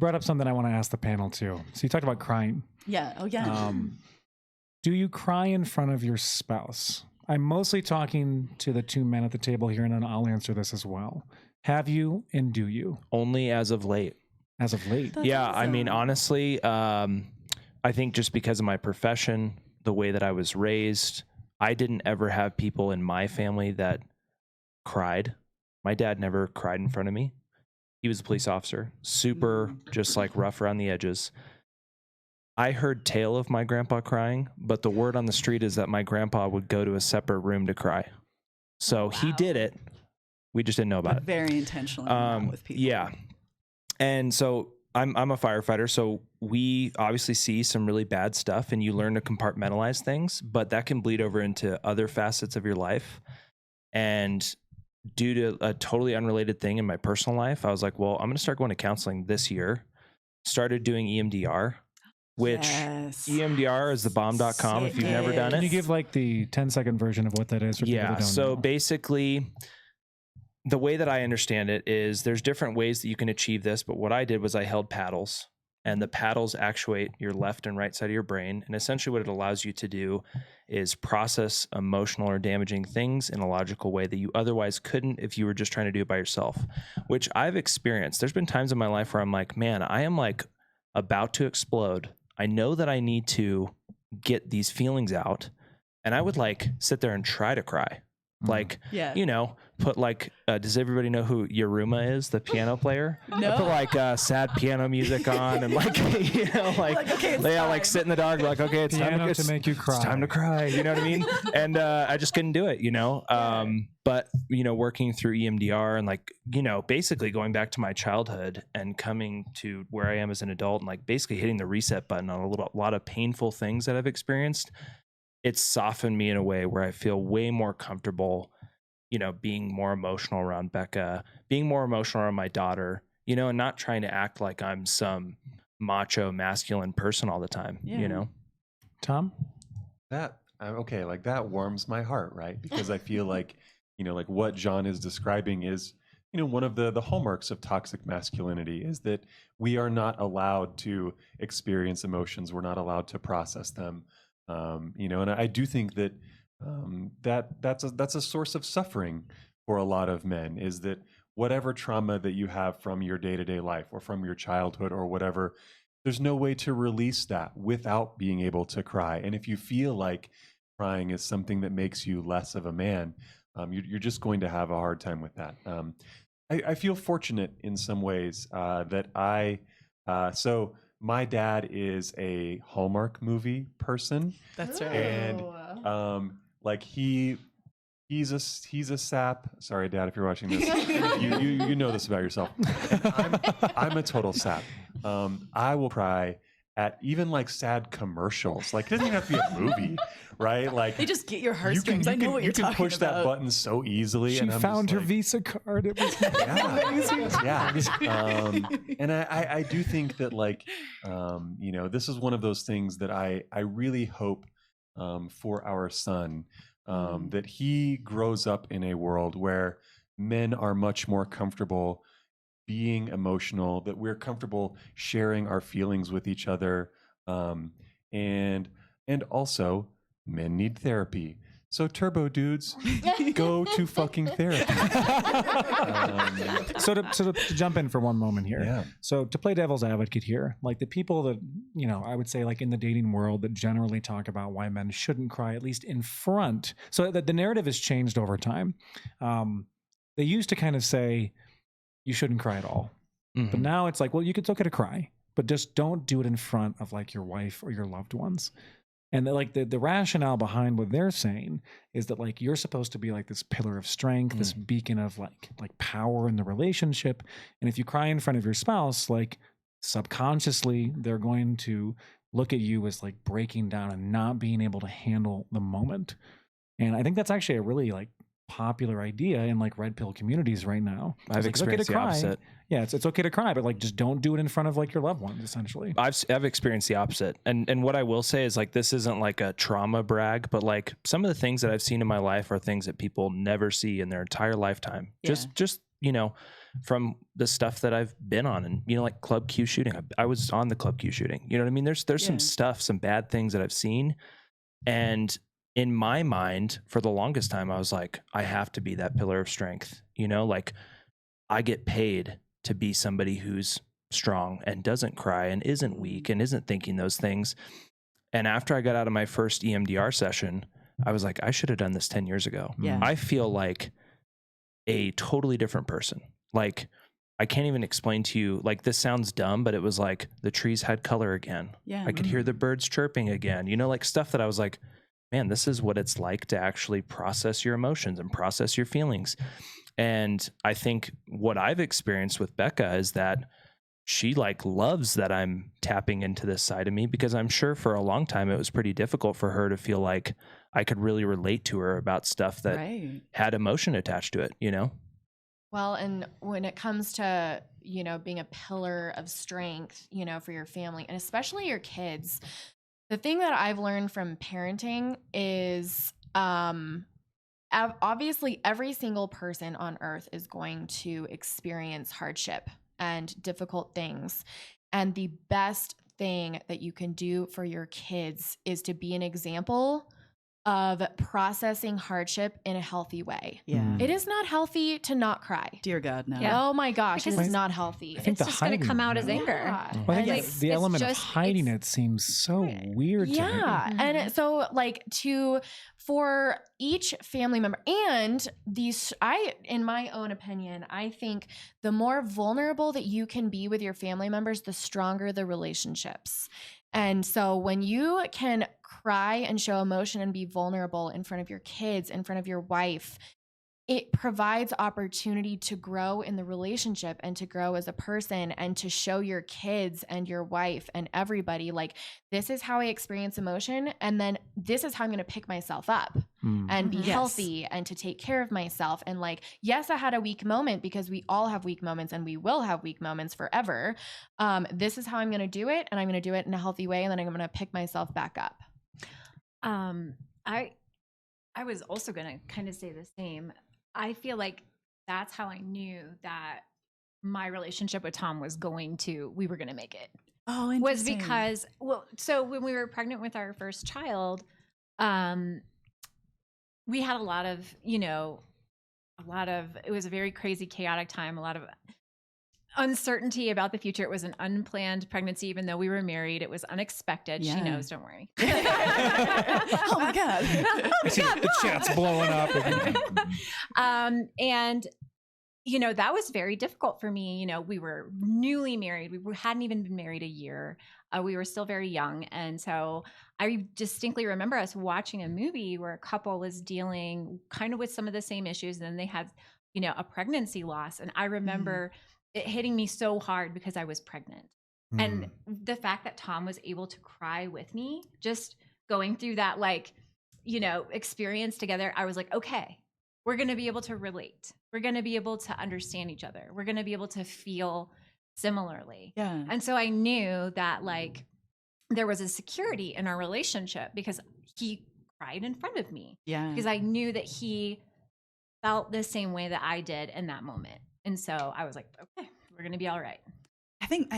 brought up something I want to ask the panel too. So you talked about crying. Yeah. Oh, yeah. Do you cry in front of your spouse? I'm mostly talking to the two men at the table here, and then I'll answer this as well. Have you, and do you? Only as of late. As of late. That's Yeah, I awesome. mean, honestly, I think just because of my profession, the way that I was raised, I didn't ever have people in my family that cried. My dad never cried in front of me. He was a police officer, super just like rough around the edges. I heard tale of my grandpa crying, but the word on the street is that my grandpa would go to a separate room to cry. So he did it. We just didn't know about it. Very intentionally with people. Yeah. And so I'm a firefighter, so we obviously see some really bad stuff, and you learn to compartmentalize things, but that can bleed over into other facets of your life. And due to a totally unrelated thing in my personal life, I was like, well, I'm going to start going to counseling this year. Started doing EMDR, which EMDR is thebomb.com if you've never done it. Can you give like the 10-second version of what that is? For people that don't so know? Basically, the way that I understand it is there's different ways that you can achieve this, but what I did was I held paddles, and the paddles actuate your left and right side of your brain. And essentially what it allows you to do is process emotional or damaging things in a logical way that you otherwise couldn't if you were just trying to do it by yourself, which I've experienced. There's been times in my life where I'm like, man, I am like about to explode. I know that I need to get these feelings out. And I would like sit there and try to cry. Like, you know, put like, does everybody know who Yaruma is, the piano player? No. I put like sad piano music on and like, you know, like, okay, like sit in the dark, like, okay, it's Piano time to make you cry. It's time to cry. You know what I mean? And I just couldn't do it, you know? But, you know, working through EMDR and like, you know, basically going back to my childhood and coming to where I am as an adult and like basically hitting the reset button on a lot of painful things that I've experienced, it's softened me in a way where I feel way more comfortable, you know, being more emotional around Becca, being more emotional around my daughter, you know, and not trying to act like I'm some macho masculine person all the time, you know? Tom? Okay, like that warms my heart, right? Because I feel like, you know, like what John is describing is, you know, one of the hallmarks of toxic masculinity is that we are not allowed to experience emotions. We're not allowed to process them. You know, and I do think that that's a source of suffering for a lot of men, is that whatever trauma that you have from your day-to-day life or from your childhood or whatever, there's no way to release that without being able to cry. And if you feel like crying is something that makes you less of a man, you're just going to have a hard time with that. I feel fortunate in some ways that so my dad is a Hallmark movie person. That's right. And like he's a sap. Sorry, Dad, if you're watching this, you know this about yourself. And I'm a total sap. I will cry at even like sad commercials. Like it doesn't even have to be a movie, right? Like they just get your heartstrings. I know what you're talking about. You can push that button so easily. She found her Visa card. It was amazing. And I do think that like, you know, this is one of those things that I really hope for our son, that he grows up in a world where men are much more comfortable being emotional, that we're comfortable sharing our feelings with each other. And also men need therapy. So turbo dudes, go to fucking therapy. So to jump in for one moment here. Yeah. So to play devil's advocate here, like the people that, you know, I would say like in the dating world that generally talk about why men shouldn't cry, at least in front. So the narrative has changed over time. They used to kind of say, you shouldn't cry at all. Mm-hmm. But now it's like, well, it's okay to cry, but just don't do it in front of like your wife or your loved ones. And the rationale behind what they're saying is that like you're supposed to be like this pillar of strength, this beacon of like power in the relationship. And if you cry in front of your spouse, like subconsciously they're going to look at you as like breaking down and not being able to handle the moment. And I think that's actually a really like popular idea in like red pill communities right now. I've experienced the opposite. Yeah, it's okay to cry, but like just don't do it in front of like your loved ones, essentially. I've experienced the opposite. And what I will say is like this isn't like a trauma brag, but like some of the things that I've seen in my life are things that people never see in their entire lifetime. Yeah. Just you know, from the stuff that I've been on, and, you know, like Club Q shooting. I was on the Club Q shooting. You know what I mean? There's some stuff, some bad things that I've seen. And in my mind, for the longest time, I was like, I have to be that pillar of strength. You know, like I get paid to be somebody who's strong and doesn't cry and isn't weak and isn't thinking those things. And after I got out of my first EMDR session, I was like, I should have done this 10 years ago. Yeah. I feel like a totally different person. Like, I can't even explain to you, like, this sounds dumb, but it was like the trees had color again. Yeah. I could hear the birds chirping again, you know, like stuff that I was like, man, this is what it's like to actually process your emotions and process your feelings. And I think what I've experienced with Becca is that she like loves that I'm tapping into this side of me, because I'm sure for a long time it was pretty difficult for her to feel like I could really relate to her about stuff that had emotion attached to it, you know? Well, and when it comes to, you know, being a pillar of strength, you know, for your family and especially your kids, the thing that I've learned from parenting is obviously every single person on earth is going to experience hardship and difficult things. And the best thing that you can do for your kids is to be an example of processing hardship in a healthy way. Yeah. It is not healthy to not cry. Dear God, no. Yeah. Oh my gosh, Because it is not healthy. I think It's just going to come out as anger. Yeah. Well, I think Like, the element of just- hiding it seems so weird to me. Yeah. And so like for each family member, and in my own opinion, I think the more vulnerable that you can be with your family members, the stronger the relationships. And so when you can cry and show emotion and be vulnerable in front of your kids, in front of your wife, it provides opportunity to grow in the relationship and to grow as a person and to show your kids and your wife and everybody, like, this is how I experience emotion. And then this is how I'm going to pick myself up and be healthy and to take care of myself. And like, yes, I had a weak moment, because we all have weak moments and we will have weak moments forever. This is how I'm going to do it. And I'm going to do it in a healthy way. And then I'm going to pick myself back up. I was also going to kind of say the same. I feel like that's how I knew that my relationship with Tom we were going to make it. Oh, Was interesting. because, so when we were pregnant with our first child, we had a lot of, it was a very crazy, chaotic time, a lot of uncertainty about the future. It was an unplanned pregnancy, even though we were married. It was unexpected. Yeah. She knows, don't worry. Oh my God. The chat's blowing up. And that was very difficult for me. We were newly married. We hadn't even been married a year. We were still very young. And so I distinctly remember us watching a movie where a couple was dealing kind of with some of the same issues. And then they had, a pregnancy loss. And I remember it hitting me so hard because I was pregnant. And the fact that Tom was able to cry with me, just going through that, experience together, I was like, okay, we're going to be able to relate. We're going to be able to understand each other. We're going to be able to feel similarly. Yeah. And so I knew that there was a security in our relationship because he cried in front of me. Yeah. Because I knew that he felt the same way that I did in that moment. And so I was like, okay, we're going to be all right. I think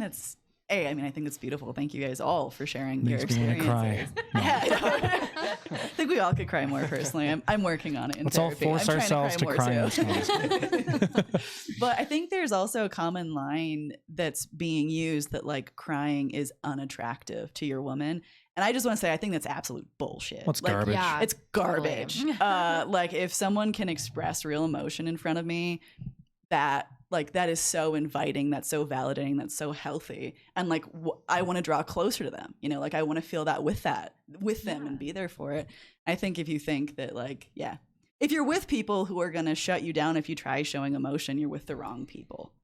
that's I think it's beautiful. Thank you guys all for sharing your Makes me wanna experiences. cry. Yeah, I think we all could cry more personally. I'm working on it in Let's all therapy. force I'm ourselves to cry in too. this one. But I think there's also a common line that's being used that crying is unattractive to your woman. And I just want to say, I think that's absolute bullshit. What's garbage? Yeah, It's garbage. totally. If someone can express real emotion in front of me, that is so inviting, that's so validating, that's so healthy. And I want to draw closer to them, I want to feel that with them and be there for it. I think if you think that if you're with people who are going to shut you down if you try showing emotion, you're with the wrong people.